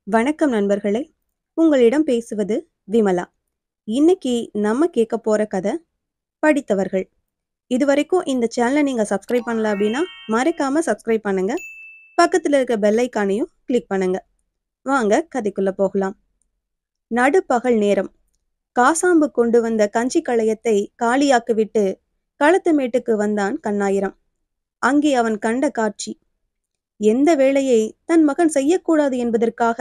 வணக்கம் நண்பர்களே. உங்களிடம் பேசுவது விமலா. இன்னைக்கு நம்ம கேட்க போற கதை படித்தவர்கள். இதுவரைக்கும் இந்த சேனலை நீங்க சப்ஸ்கிரைப் பண்ணல அப்படின்னா மறக்காம சப்ஸ்கிரைப் பண்ணுங்க. பக்கத்துல இருக்க பெல் ஐக்கானையும் கிளிக் பண்ணுங்க. வாங்க கதைக்குள்ள போகலாம். நடுப்பகல் நேரம். காசாம்பு கொண்டு வந்த கஞ்சி களையத்தை காலியாக்கி விட்டு களத்து மேட்டுக்கு வந்தான் கண்ணாயிரம். அங்கே அவன் கண்ட காட்சி. எந்த வேலையை தன் மகன் செய்யக்கூடாது என்பதற்காக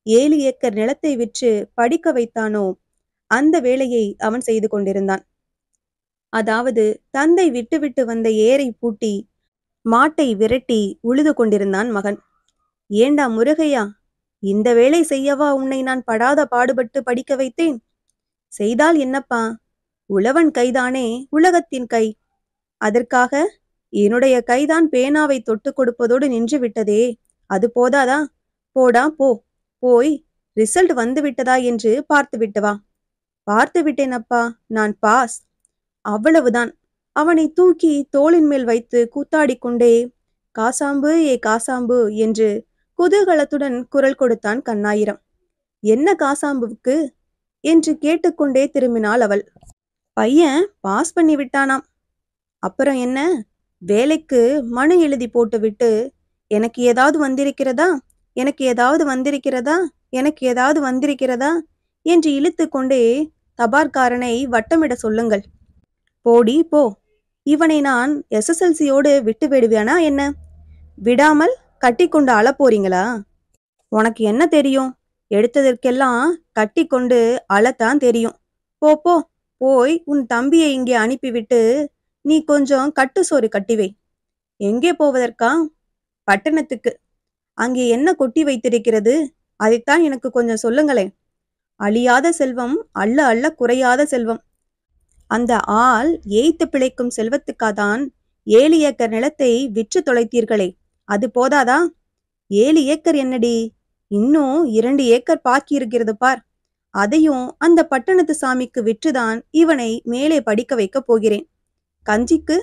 7 ஏக்கர் நிலத்தை விற்று படிக்க வைத்தானோ அந்த வேலையை அவன் செய்து கொண்டிருந்தான். அதாவது தந்தை விட்டுவிட்டு வந்த ஏரை பூட்டி மாட்டை விரட்டி உழுது கொண்டிருந்தான் மகன். ஏண்டா முருகையா, இந்த வேலை செய்யவா உன்னை நான் படாத பாடுபட்டு படிக்க வைத்தேன்? செய்தால் என்னப்பா, உழவன் கைதானே உலகத்தின் கை. அதற்காக என்னுடைய கைதான் பேனாவை தொட்டு கொடுப்பதோடு நின்று விட்டதே, அது போதாதா? போடா போ, போய் ரிசல்ட் வந்து விட்டதா என்று பார்த்து விட்டு வா. பார்த்து விட்டேன் அப்பா, நான் பாஸ். அவ்வளவுதான். அவனை தூக்கி தோளின் மேல் வைத்து கூத்தாடி கொண்டே காசாம்பு ஏ காசாம்பு என்று குதூகலத்துடன் குரல் கொடுத்தான் கண்ணாயிரம். என்ன காசாம்புவுக்கு என்று கேட்டுக்கொண்டே திரும்பினாள் அவள். பையன் பாஸ் பண்ணி விட்டானாம். அப்புறம் என்ன? வேலைக்கு மனு எழுதி போட்டுவிட்டு எனக்கு ஏதாவது வந்திருக்கிறதா, எனக்கு ஏதாவது வந்திருக்கிறதா, எனக்கு ஏதாவது வந்திருக்கிறதா என்று இழுத்து கொண்டே தபார்காரனை வட்டமிட சொல்லுங்கள். போடி போ, இவனை நான் SSLCயோடு விட்டு விடுவேனா என்ன? விடாமல் கட்டி கொண்டு அழ போறீங்களா? உனக்கு என்ன தெரியும்? எடுத்ததற்கெல்லாம் கட்டி கொண்டு அழத்தான் தெரியும். போ போ, போய் உன் தம்பியை இங்கே அனுப்பிவிட்டு நீ கொஞ்சம் கட்டு சோறு கட்டிவை. எங்கே போவதற்கா? பட்டணத்துக்கு. அங்கே என்ன கொட்டி வைத்திருக்கிறது, அதைத்தான் எனக்கு கொஞ்சம் சொல்லுங்களேன். அழியாத செல்வம் அள்ள அள்ள குறையாத செல்வம். அந்த ஆள் ஏய்த்து பிழைக்கும் செல்வத்துக்காதான் 7 ஏக்கர் நிலத்தை விற்று தொலைத்தீர்களே, அது போதாதா? 7 ஏக்கர் என்னடி, இன்னும் 2 ஏக்கர் பாக்கி இருக்கிறது பார். அதையும் அந்த பட்டணத்து சாமிக்கு விற்றுதான் இவனை மேலே படிக்க வைக்க போகிறேன். கஞ்சிக்கு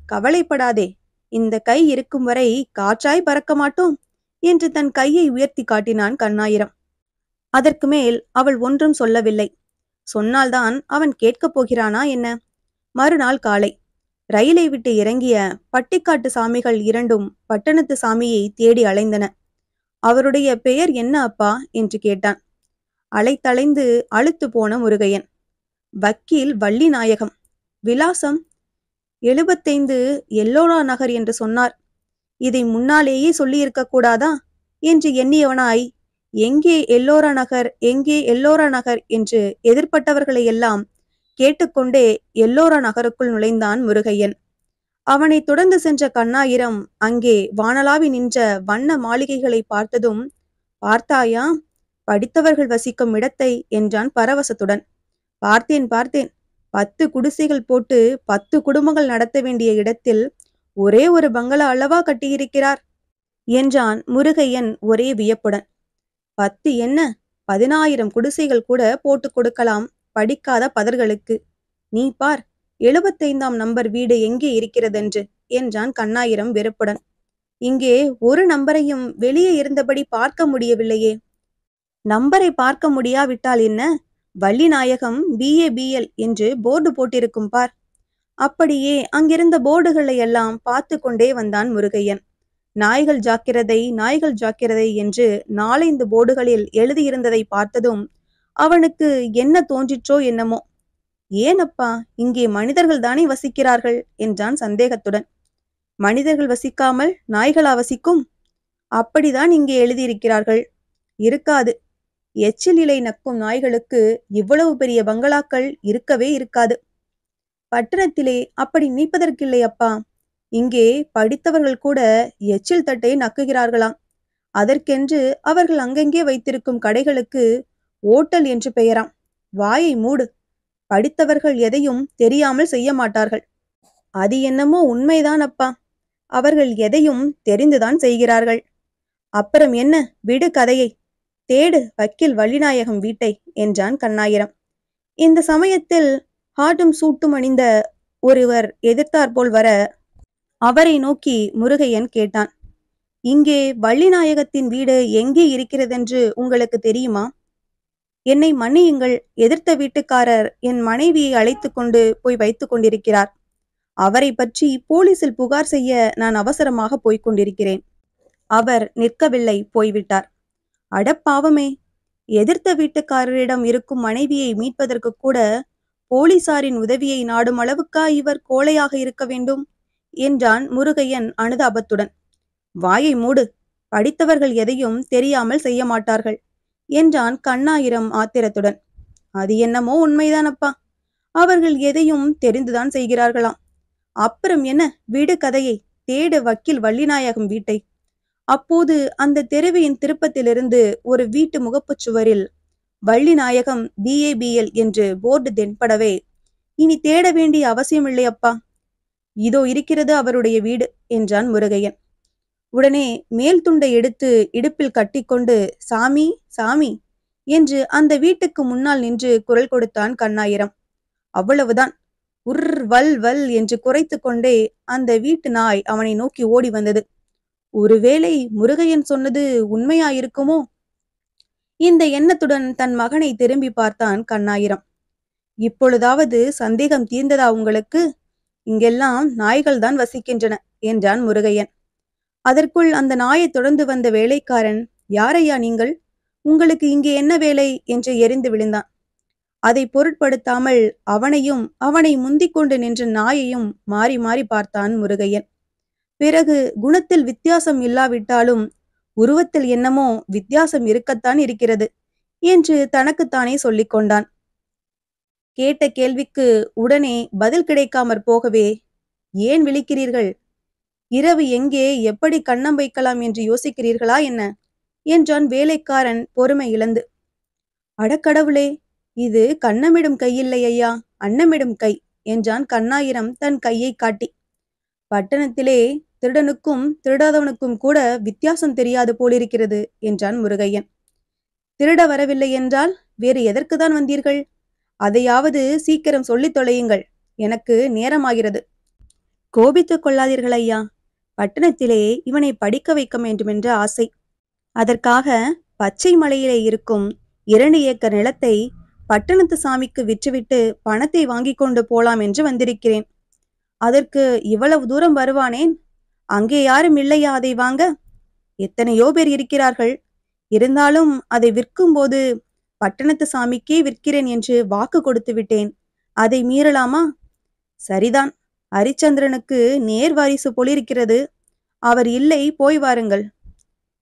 கவலைப்படாதே, இந்த கை இருக்கும் வரை காற்றாய் பறக்க மாட்டோம் என்று தன் கையை உயர்த்தி காட்டினான் கண்ணாயிரம். அதற்கு மேல் அவள் ஒன்றும் சொல்லவில்லை. சொன்னால்தான் அவன் கேட்கப் போகிறானா என்ன? மறுநாள் காலை ரயிலை விட்டு இறங்கிய பட்டிக்காட்டு சாமிகள் இரண்டும் பட்டணத்து சாமியை தேடி அலைந்தன. அவருடைய பெயர் என்ன அப்பா என்று கேட்டான். அலைத்தலைந்து அழுத்து போன முருகையன். வக்கீல் வள்ளிநாயகம். விலாசம் 75 எல்லோரா நகர் என்று சொன்னார். இதை முன்னாலேயே சொல்லியிருக்க கூடாதா என்று எண்ணியவனாய் எங்கே எல்லோரா நகர், எங்கே எல்லோரா நகர் என்று எதிர்பட்டவர்களை எல்லாம் கேட்டுக்கொண்டே எல்லோரா நகருக்குள் நுழைந்தான் முருகையன். அவனை தொடர்ந்து சென்ற கண்ணாயிரம் அங்கே வானலாவி நின்ற வண்ண மாளிகைகளை பார்த்ததும், பார்த்தாயா, படித்தவர்கள் வசிக்கும் இடத்தை என்றான் பரவசத்துடன். பார்த்தேன் பார்த்தேன். 10 குடிசைகள் போட்டு 10 குடும்பங்கள் நடத்த வேண்டிய இடத்தில் ஒரே ஒரு பங்களா அல்லவா கட்டியிருக்கிறார் என்றான் முருகையன் ஒரே வியப்புடன். 10 என்ன, 10,000 குடிசைகள் கூட போட்டு கொடுக்கலாம் படிக்காத பதர்களுக்கு. நீ பார், 75ஆம் நம்பர் வீடு எங்கே இருக்கிறதென்று என்றான் கண்ணாயிரம் வெறுப்புடன். இங்கே ஒரு நம்பரையும் வெளியே இருந்தபடி பார்க்க முடியவில்லையே. நம்பரை பார்க்க முடியாவிட்டால் என்ன, வள்ளிநாயகம் BA BL என்று போர்டு போட்டிருக்கும் பார். அப்படியே அங்கிருந்த போர்டுகளை எல்லாம் பார்த்து கொண்டே வந்தான் முருகையன். நாய்கள் ஜாக்கிரதை, நாய்கள் ஜாக்கிரதை என்று 4-5 போர்டுகளில் எழுதியிருந்ததை பார்த்ததும் அவனுக்கு என்ன தோன்றிற்றோ என்னமோ. ஏனப்பா, இங்கே மனிதர்கள் தானே வசிக்கிறார்கள் என்றான் சந்தேகத்துடன். மனிதர்கள் வசிக்காமல் நாய்களா வசிக்கும்? அப்படிதான் இங்கே எழுதியிருக்கிறார்கள். இருக்காது. எச்சில் இலை நக்கும் நாய்களுக்கு இவ்வளவு பெரிய பங்களாக்கள் இருக்கவே இருக்காது. பட்டணத்திலே அப்படி நினைப்பதற்கில்லை அப்பா. இங்கே படித்தவர்கள் கூட எச்சில் தட்டை நக்குகிறார்களாம். அதற்கென்று அவர்கள் அங்கங்கே வைத்திருக்கும் கடைகளுக்கு ஓட்டல் என்று பெயராம். வாயை மூடு. படித்தவர்கள் எதையும் தெரியாமல் செய்ய மாட்டார்கள். அது என்னமோ உண்மைதான் அப்பா. அவர்கள் எதையும் தெரிந்துதான் செய்கிறார்கள். அப்புறம் என்ன, விடு கதையை. தேடு வக்கீல் வள்ளிநாயகம் வீட்டை என்றான் கண்ணாயிரம். இந்த சமயத்தில் ஹாட்டும் சூட்டும் அணிந்த ஒருவர் எதிர்த்தாற்போல் வர அவரை நோக்கி முருகையன் கேட்டான். இங்கே வள்ளிநாயகத்தின் வீடு எங்கே இருக்கிறதென்று உங்களுக்கு தெரியுமா? என்னை மன்னியுங்கள், எதிர்த்த வீட்டுக்காரர் என் மனைவியை அழைத்து கொண்டு போய் வைத்துக் கொண்டிருக்கிறார். அவரை பற்றி போலீசில் புகார் செய்ய நான் அவசரமாக போய்க் கொண்டிருக்கிறேன். அவர் நிற்கவில்லை, போய்விட்டார். அடப்பாவமே, எதிர்த்த வீட்டுக்காரரிடம் இருக்கும் மனைவியை மீட்பதற்கு கூட போலீசாரின் உதவியை நாடும் அளவுக்கா இவர் கோழையாக இருக்க வேண்டும் என்றான் முருகையன் அனுதாபத்துடன். வாயை மூடு, படித்தவர்கள் எதையும் தெரியாமல் செய்ய மாட்டார்கள் என்றான் கண்ணாயிரம் ஆத்திரத்துடன். அது என்னமோ உண்மைதானப்பா, அவர்கள் எதையும் தெரிந்துதான் செய்கிறார்களாம். அப்புறம் என்ன, விடு கதையை, தேடு வக்கீல் வள்ளிநாயகம் வீட்டை. அப்போது அந்த தெருவின் திருப்பத்திலிருந்து ஒரு வீட்டு முகப்புச் சுவரில் வள்ளிநாயகம் BABL என்று போர்டு தென்படவே, இனி தேட வேண்டிய அவசியமில்லையப்பா, இதோ இருக்கிறது அவருடைய வீடு என்றான் முருகையன். உடனே மேல் துண்டை எடுத்து இடுப்பில் கட்டிக்கொண்டு சாமி சாமி என்று அந்த வீட்டுக்கு முன்னால் நின்று குரல் கொடுத்தான் கண்ணாயிரம். அவ்வளவுதான், உர் வல் வல் என்று குரைத்து கொண்டே அந்த வீட்டு நாய் அவனை நோக்கி ஓடி வந்தது. ஒருவேளை முருகையன் சொன்னது உண்மையாயிருக்குமோ? இந்த எண்ணத்துடன் தன் மகனை திரும்பி பார்த்தான் கண்ணாயிரம். இப்பொழுதாவது சந்தேகம் தீர்ந்ததா உங்களுக்கு? இங்கெல்லாம் நாய்கள் தான் வசிக்கின்றன என்றான் முருகையன். அதற்குள் அந்த நாயை தொடர்ந்து வந்த வேலைக்காரன், யாரையா நீங்கள்? உங்களுக்கு இங்கே என்ன வேலை என்று எரிந்து விழுந்தான். அதை பொருட்படுத்தாமல் அவனையும் அவனை முந்திக் கொண்டு நின்ற நாயையும் மாறி மாறி பார்த்தான் முருகையன். பிறகு குணத்தில் வித்தியாசம் இல்லாவிட்டாலும் உருவத்தில் என்னமோ வித்தியாசம் இருக்கத்தான் இருக்கிறது என்று தனக்குத்தானே சொல்லிக் கொண்டான். கேட்ட கேள்விக்கு உடனே பதில் கிடைக்காமற் போகவே, ஏன் விழிக்கிறீர்கள்? இரவு எங்கே எப்படி கண்ணம் வைக்கலாம் என்று யோசிக்கிறீர்களா என்ன என்றான் வேலைக்காரன் பொறுமை இழந்து. அடக்கடவுளே, இது கண்ணமிடும் கையில்லை ஐயா, அன்னமிடும் கை என்றான் கண்ணாயிரம் தன் கையை காட்டி. பட்டணத்திலே திருடனுக்கும் திருடாதவனுக்கும் கூட வித்தியாசம் தெரியாது போலிருக்கிறது என்றான் முருகையன். திருட வரவில்லை என்றால் வேறு எதற்குதான் வந்தீர்கள்? அதையாவது சீக்கிரம் சொல்லித் தொலையுங்கள், எனக்கு நேரமாகிறது. கோபித்துக் கொள்ளாதீர்கள் ஐயா, பட்டணத்திலே இவனை படிக்க வைக்க வேண்டுமென்ற ஆசை. அதற்காக பச்சை மலையிலே இருக்கும் 2 ஏக்கர் நிலத்தை பட்டணத்து சாமிக்கு விற்றுவிட்டு பணத்தை வாங்கி கொண்டு போலாம் என்று வந்திருக்கிறேன். அதற்கு இவ்வளவு தூரம் வருவானேன்? அங்கே யாரும் இல்லையா அதை வாங்க? எத்தனையோ பேர் இருக்கிறார்கள். இருந்தாலும் அதை விற்கும் போது பட்டணத்து சாமிக்கே விற்கிறேன் என்று வாக்கு கொடுத்து விட்டேன். அதை மீறலாமா? சரிதான், ஹரிச்சந்திரனுக்கு நேர் வாரிசு போலிருக்கிறது. அவர் இல்லை, போய் வாருங்கள்.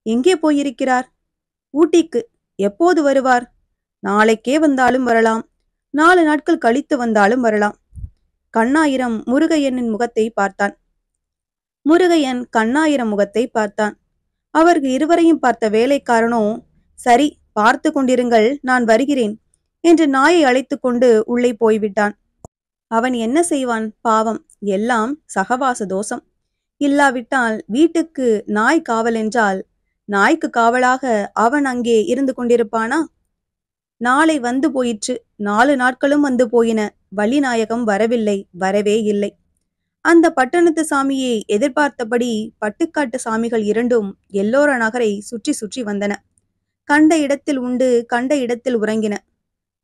எங்கே போயிருக்கிறார்? ஊட்டிக்கு. எப்போது வருவார்? நாளைக்கே வந்தாலும் வரலாம், 4 நாட்கள் கழித்து வந்தாலும் வரலாம். கண்ணாயிரம் முருகையனின் முகத்தை பார்த்தான். முருகையன் கண்ணாயிரம் முகத்தை பார்த்தான். அவர்கள் இருவரையும் பார்த்த வேலைக்காரனோ, சரி, பார்த்து கொண்டிருங்கள், நான் வருகிறேன் என்று நாயை அழைத்து கொண்டு உள்ளே போய்விட்டான். அவன் என்ன செய்வான் பாவம், எல்லாம் சகவாச தோஷம். இல்லாவிட்டால் வீட்டுக்கு நாய் காவல் என்றால் நாய்க்கு காவலாக அவன் அங்கே இருந்து கொண்டிருப்பானா? நாளை வந்து போயிற்று, 4 நாட்களும் வந்து போயின. வள்ளிநாயகம் வரவில்லை, வரவே இல்லை. அந்த பட்டணத்து சாமியை எதிர்பார்த்தபடி பட்டுக்காட்டு சாமிகள் 2ம் எல்லோர நகரை சுற்றி சுற்றி வந்தன. கண்ட இடத்தில் உண்டு, கண்ட இடத்தில் உறங்கின.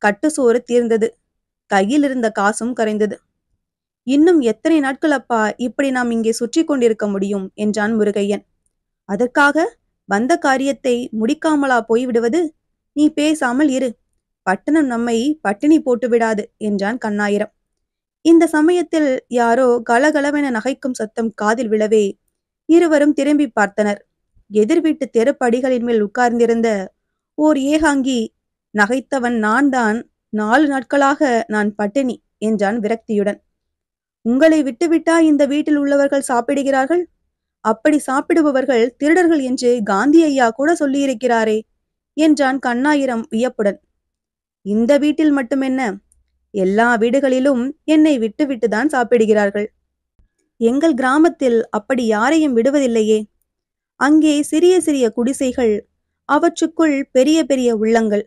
கட்டு சோறு தீர்ந்தது, கையில் இருந்த காசும் கரைந்தது. இன்னும் எத்தனை நாட்கள் அப்பா இப்படி நாம் இங்கே சுற்றி கொண்டிருக்க முடியும் என்றான் முருகையன். அதற்காக வந்த காரியத்தை முடிக்காமலா போய்விடுவது? நீ பேசாமல் இரு, பட்டணம் நம்மை பட்டினி போட்டு விடாது என்றான் கண்ணாயிரம். இந்த சமயத்தில் யாரோ கலகலவென நகைக்கும் சத்தம் காதில் விழவே இருவரும் திரும்பி பார்த்தனர். எதிர் வீட்டு தெருப்படிகளின் மேல் உட்கார்ந்திருந்த ஓர் ஏகாங்கி, நகைத்தவன் நான் தான், 4 நாட்களாக நான் பட்டினி என்றான் விரக்தியுடன். உங்களை விட்டுவிட்டா இந்த வீட்டில் உள்ளவர்கள் சாப்பிடுகிறார்கள்? அப்படி சாப்பிடுபவர்கள் திருடர்கள் என்று காந்தி ஐயா கூட சொல்லியிருக்கிறாரே என்றான் கண்ணாயிரம் வியப்புடன். இந்த வீட்டில் மட்டுமென்ன, எல்லா வீடுகளிலும் என்னை விட்டுவிட்டுதான் சாப்பிடுகிறார்கள். எங்கள் கிராமத்தில் அப்படி யாரையும் விடுவதில்லையே. அங்கே சிறிய சிறிய குடிசைகள், அவற்றுக்குள் பெரிய பெரிய உள்ளங்கள்.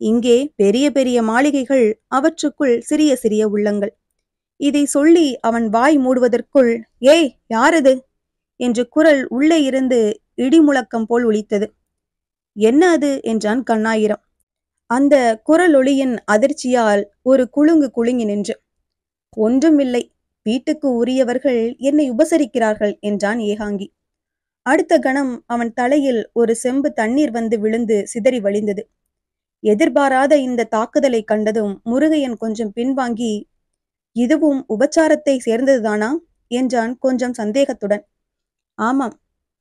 இங்கே பெரிய பெரிய மாளிகைகள், அவற்றுக்குள் சிறிய சிறிய உள்ளங்கள். இதை சொல்லி அவன் வாய் மூடுவதற்குள், ஏய், யாரது என்று குரல் உள்ளே இருந்து இடி முழக்கம் போல் ஒலித்தது. என்ன அது என்றான் கண்ணாயிரம். அந்த குரலொளியின் அதிர்ச்சியால் ஒரு குலுங்கு குலுங்கி நின்று, ஒன்றுமில்லை, வீட்டுக்கு உரியவர்கள் என்னை உபசரிக்கிறார்கள் என்றான் ஏகாங்கி. அடுத்த கணம் அவன் தலையில் ஒரு செம்பு தண்ணீர் வந்து விழுந்து சிதறி வழிந்தது. எதிர்பாராத இந்த தாக்குதலை கண்டதும் முருகையன் கொஞ்சம் பின்வாங்கி, இதுவும் உபச்சாரத்தை சேர்ந்ததுதானா என்றான் கொஞ்சம் சந்தேகத்துடன். ஆமாம்,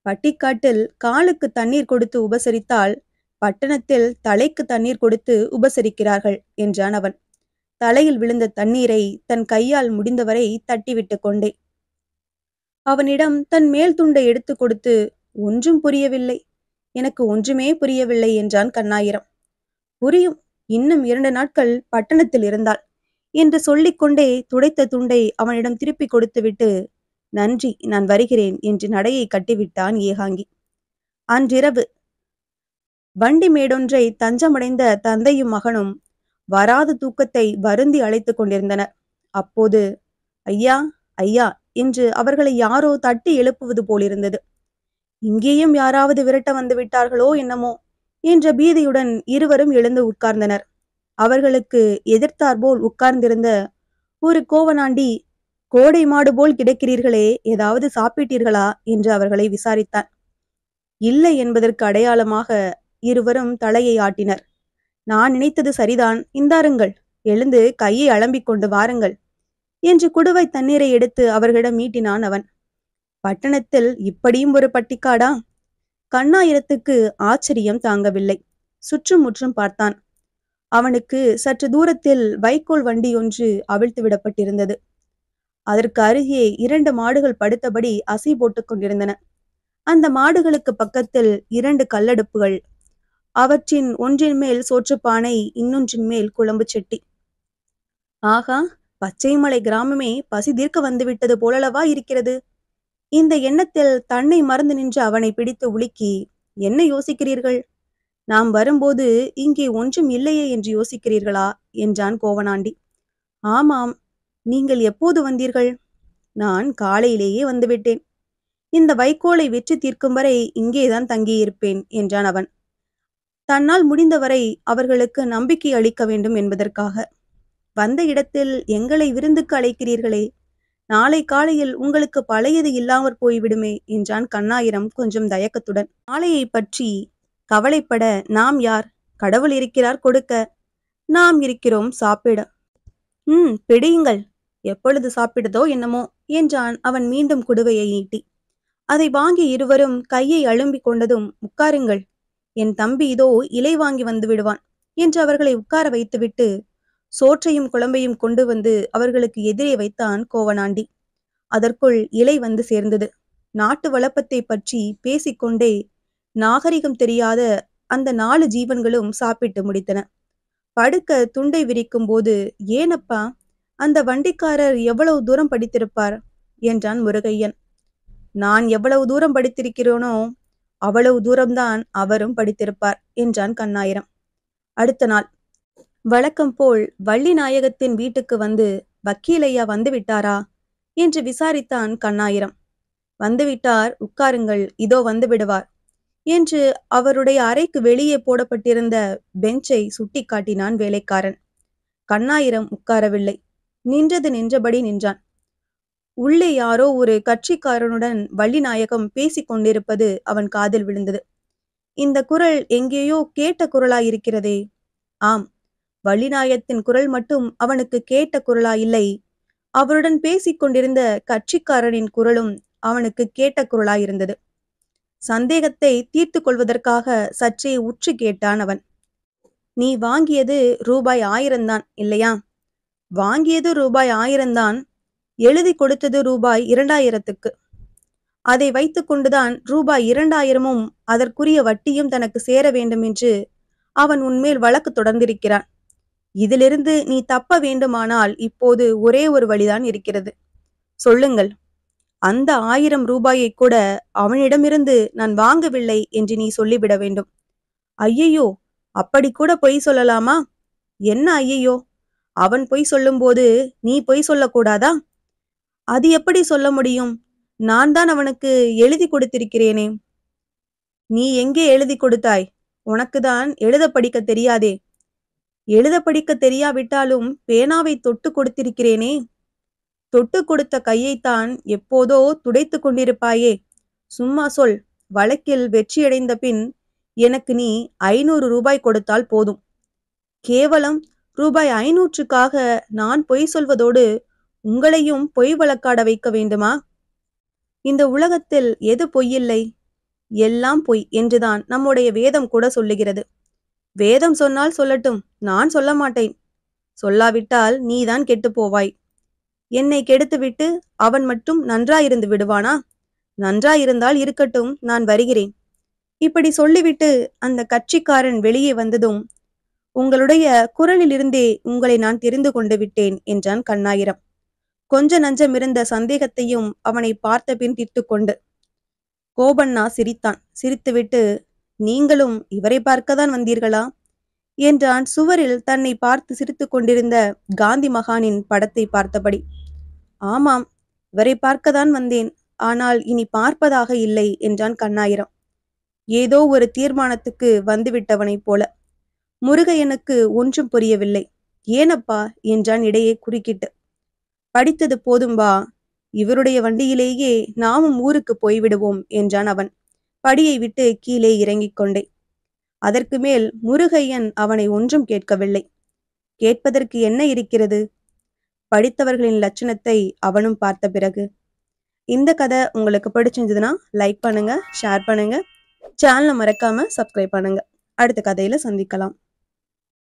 பட்டிக்காட்டில் காலுக்கு தண்ணீர் கொடுத்து உபசரித்தால் பட்டணத்தில் தலைக்கு தண்ணீர் கொடுத்து உபசரிக்கிறார்கள் என்றான் அவன். தலையில் விழுந்த தண்ணீரை தன் கையால் முடிந்தவரை தட்டிவிட்டு கொண்டே அவனிடம் தன் மேல் துண்டை எடுத்து கொடுத்து, ஒன்றும் புரியவில்லை, எனக்கு ஒன்றுமே புரியவில்லை என்றான் கண்ணாயிரம். புரியும், இன்னும் 2 நாட்கள் பட்டணத்தில் இருந்தாள் என்று சொல்லிக்கொண்டே துடைத்த துண்டை அவனிடம் திருப்பி கொடுத்துவிட்டு, நன்றி, நான் வருகிறேன் என்று நடையை கட்டிவிட்டான் ஏகாங்கி. அன்றிரவு வண்டி மேடொன்றை தஞ்சமடைந்த தந்தையும் மகனும் வராத தூக்கத்தை வருந்தி அழைத்து கொண்டிருந்தனர். அப்போது ஐயா, ஐயா என்று அவர்களை யாரோ தட்டி எழுப்புவது போலிருந்தது. இங்கேயும் யாராவது விரட்ட வந்து விட்டார்களோ என்னமோ என்ற பீதியுடன் இருவரும் எழுந்து உட்கார்ந்தனர். அவர்களுக்கு எதிர்த்தாற்போல் உட்கார்ந்திருந்த ஒரு கோவனாண்டி, கோடை மாடு போல் கிடக்கிறீர்களே, ஏதாவது சாப்பிட்டீர்களா என்று அவர்களை விசாரித்தார். இல்லை என்பதற்கு அடையாளமாக இருவரும் தலையை ஆட்டினர். நான் நினைத்தது சரிதான், இந்தாருங்கள், எழுந்து கையை அலம்பிக் கொண்டு வாருங்கள் என்று குடுவை தண்ணீரை எடுத்து அவர்களிடம் மீட்டினான் அவன். பட்டணத்தில் இப்படியும் ஒரு பட்டிக்காடா? கண்ணாயிரத்துக்கு ஆச்சரியம் தாங்கவில்லை. சுற்றும் முற்றும் பார்த்தான். அவனுக்கு சற்று தூரத்தில் வைக்கோல் வண்டி ஒன்று அவிழ்த்து விடப்பட்டிருந்தது. அதற்கு அருகே 2 மாடுகள் படுத்தபடி அசை போட்டுக் கொண்டிருந்தன. அந்த மாடுகளுக்கு பக்கத்தில் 2 கல்லடுப்புகள், அவற்றின் ஒன்றின் மேல் சோற்றுப்பானை, இன்னொன்றின் மேல் குழம்பு செட்டி. ஆகா, பச்சைமலை கிராமமே பசி தீர்க்க வந்துவிட்டது போலவா இருக்கிறது. இந்த எண்ணத்தில் தன்னை மறந்து நின்று அவனை பிடித்து உலுக்கி, என்ன யோசிக்கிறீர்கள்? நாம் வரும்போது இங்கே ஒன்றும் இல்லையே என்று யோசிக்கிறீர்களா என்றான் கோவனாண்டி. ஆமாம், நீங்கள் எப்போது வந்தீர்கள்? நான் காலையிலேயே வந்துவிட்டேன். இந்த வைக்கோலை வெற்றி தீர்க்கும் வரை இங்கேதான் தங்கியிருப்பேன் என்றான் அவன். தன்னால் முடிந்தவரை அவர்களுக்கு நம்பிக்கை அளிக்க வேண்டும் என்பதற்காக. வந்த இடத்தில் எங்களை விருந்துக்கு அழைக்கிறீர்களே, நாளை காலையில் உங்களுக்கு பழையது இல்லாமற் போய்விடுமே என்றான் கண்ணாயிரம் கொஞ்சம் தயக்கத்துடன். நாளையை பற்றி கவலைப்பட நாம் யார்? கடவுள் இருக்கிறார் கொடுக்க, நாம் இருக்கிறோம் சாப்பிட. பிடியுங்கள், எப்பொழுது சாப்பிடுதோ என்னமோ என்றான் அவன் மீண்டும் குடுவையை நீட்டி. அதை வாங்கி இருவரும் கையை அழும்பிக் கொண்டதும், உட்காருங்கள், என் தம்பி இதோ இலை வாங்கி வந்து விடுவான் என்று அவர்களை உட்கார வைத்துவிட்டு சோற்றையும் குழம்பையும் கொண்டு வந்து அவர்களுக்கு எதிரே வைத்தான் கோவனாண்டி. அதற்குள் இலை வந்து சேர்ந்தது. நாட்டு வளப்பத்தை பற்றி பேசிக்கொண்டே நாகரிகம் தெரியாத அந்த 4 ஜீவன்களும் சாப்பிட்டு முடித்தன. படுக்க துண்டை விரிக்கும் போது, ஏனப்பா, அந்த வண்டிக்காரர் எவ்வளவு தூரம் படித்திருப்பார் என்றான் முருகையன். நான் எவ்வளவு தூரம் படித்திருக்கிறோனோ அவ்வளவு தூரம்தான் அவரும் படித்திருப்பார் என்றான் கண்ணாயிரம். அடுத்த நாள் வழக்கம் போல் வள்ளிநாயகத்தின் வீட்டுக்கு வந்து, வக்கீலையா வந்து விட்டாரா என்று விசாரித்தான் கண்ணாயிரம். வந்துவிட்டார், உட்காருங்கள், இதோ வந்து விடுவார் என்று அவருடைய அறைக்கு வெளியே போடப்பட்டிருந்த பெஞ்சை சுட்டி காட்டினான் வேலைக்காரன். கண்ணாயிரம் உட்காரவில்லை. நின்றது நின்றபடி நின்றான். உள்ளே யாரோ ஒரு கட்சிக்காரனுடன் வள்ளிநாயகம் பேசிக் கொண்டிருப்பது அவன் காதில் விழுந்தது. இந்த குரல் எங்கேயோ கேட்ட குரலாயிருக்கிறதே. ஆம், வள்ளிநாயகத்தின் குரல் மட்டும் அவனுக்கு கேட்ட குரலாயில்லை, அவருடன் பேசிக் கொண்டிருந்த கட்சிக்காரனின் குரலும் அவனுக்கு கேட்ட குரலாயிருந்தது. சந்தேகத்தை தீர்த்து கொள்வதற்காக சற்றே உற்று கேட்டான் அவன். நீ வாங்கியது ரூபாய் 1000 தான் இல்லையா? வாங்கியது ரூபாய் 1000 தான், எழுதி கொடுத்தது ரூபாய் 2000க்கு. அதை வைத்து கொண்டுதான் ரூபாய் 2000ம் அதற்குரிய வட்டியும் தனக்கு சேர வேண்டும் என்று அவன் உன்மேல் வழக்கு தொடர்ந்திருக்கிறான். இதிலிருந்து நீ தப்ப வேண்டுமானால் இப்போது ஒரே ஒரு வழிதான் இருக்கிறது. சொல்லுங்கள். அந்த 1000 ரூபாயை கூட அவனிடமிருந்து நான் வாங்கவில்லை என்று நீ சொல்லிவிட வேண்டும். ஐயையோ, அப்படி கூட பொய் சொல்லலாமா? என்ன ஐயையோ, அவன் பொய் சொல்லும்போது நீ பொய் சொல்லக்கூடாதா? அது எப்படி சொல்ல முடியும்? நான் தான் அவனுக்கு எழுதி கொடுத்திருக்கிறேனே. நீ எங்கே எழுதி கொடுத்தாய்? உனக்குதான் எழுத படிக்க தெரியாதே. எழுத படிக்க தெரியாவிட்டாலும் பேனாவை தொட்டு கொடுத்திருக்கிறேனே. தொட்டு கொடுத்த கையைத்தான் எப்போதோ துடைத்து கொண்டிருப்பாயே. சும்மா சொல். வழக்கில் வெற்றியடைந்த பின் எனக்கு நீ 500 ரூபாய் கொடுத்தால் போதும். கேவலம் ரூபாய் 500க்காக நான் பொய் சொல்வதோடு உங்களையும் பொய் வழக்காட வைக்க வேண்டுமா? இந்த உலகத்தில் எது பொய்யில்லை? எல்லாம் பொய் என்றுதான் நம்முடைய வேதம் கூட சொல்லுகிறது. வேதம் சொன்னால் சொல்லட்டும், நான் சொல்ல மாட்டேன். சொல்லாவிட்டால் நீதான் கெட்டு போவாய். என்னை கெடுத்துவிட்டு அவன் மட்டும் நன்றாயிருந்து விடுவானா? நன்றாயிருந்தால் இருக்கட்டும், நான் வருகிறேன். இப்படி சொல்லிவிட்டு அந்த கட்சிக்காரன் வெளியே வந்ததும், உங்களுடைய குரலிலிருந்தே உங்களை நான் தெரிந்து கொண்டு விட்டேன் என்றான் கண்ணாயிரம். கொஞ்ச நஞ்சமிருந்த சந்தேகத்தையும் அவனை பார்த்த பின் தீர்த்துக்கொண்டு. கோபண்ணா சிரித்தான். சிரித்துவிட்டு, நீங்களும் இவரை பார்க்கத்தான் வந்தீர்களா என்றான் சுவரில் தன்னை பார்த்து சிரித்து கொண்டிருந்த காந்தி மகானின் படத்தை பார்த்தபடி. ஆமாம், இவரை பார்க்கத்தான் வந்தேன். ஆனால் இனி பார்ப்பதாக இல்லை என்றான் கண்ணாயிரம். ஏதோ ஒரு தீர்மானத்துக்கு வந்துவிட்டவனைப் போல. முருகையனுக்கு ஒன்றும் புரியவில்லை. ஏனப்பா என்றான் இடையே குறுக்கிட்டு. படித்தது போதும்பா. இவருடைய வண்டியிலேயே நாமும் ஊருக்கு போய்விடுவோம் என்றான் அவன் படியை விட்டு கீழே இறங்கிக் கொண்டே. அதற்கு மேல் முருகையன் அவனை ஒன்றும் கேட்கவில்லை. கேட்பதற்கு என்ன இருக்கிறது? படித்தவர்களின் லட்சணத்தை அவனும் பார்த்த பிறகு. இந்த கதை உங்களுக்கு பிடிச்சிருந்ததுன்னா லைக் பண்ணுங்க, ஷேர் பண்ணுங்க, சேனலை மறக்காம சப்ஸ்கிரைப் பண்ணுங்க. அடுத்த கதையில சந்திக்கலாம்.